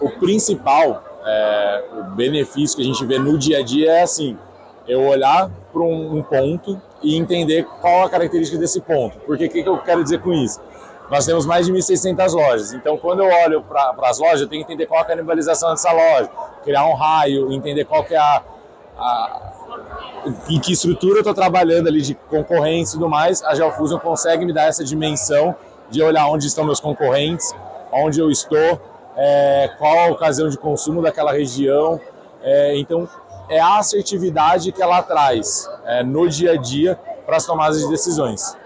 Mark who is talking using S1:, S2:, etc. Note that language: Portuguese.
S1: O principal, o benefício que a gente vê no dia a dia é assim, eu olhar para um ponto e entender qual a característica desse ponto. Porque o que eu quero dizer com isso? Nós temos mais de 1.600 lojas, então quando eu olho para as lojas, eu tenho que entender qual é a canibalização dessa loja, criar um raio, entender qual que é em que estrutura eu estou trabalhando ali de concorrência e tudo mais. A GeoFusion consegue me dar essa dimensão de olhar onde estão meus concorrentes, onde eu estou, qual a ocasião de consumo daquela região. Então, é a assertividade que ela traz no dia a dia para as tomadas de decisões.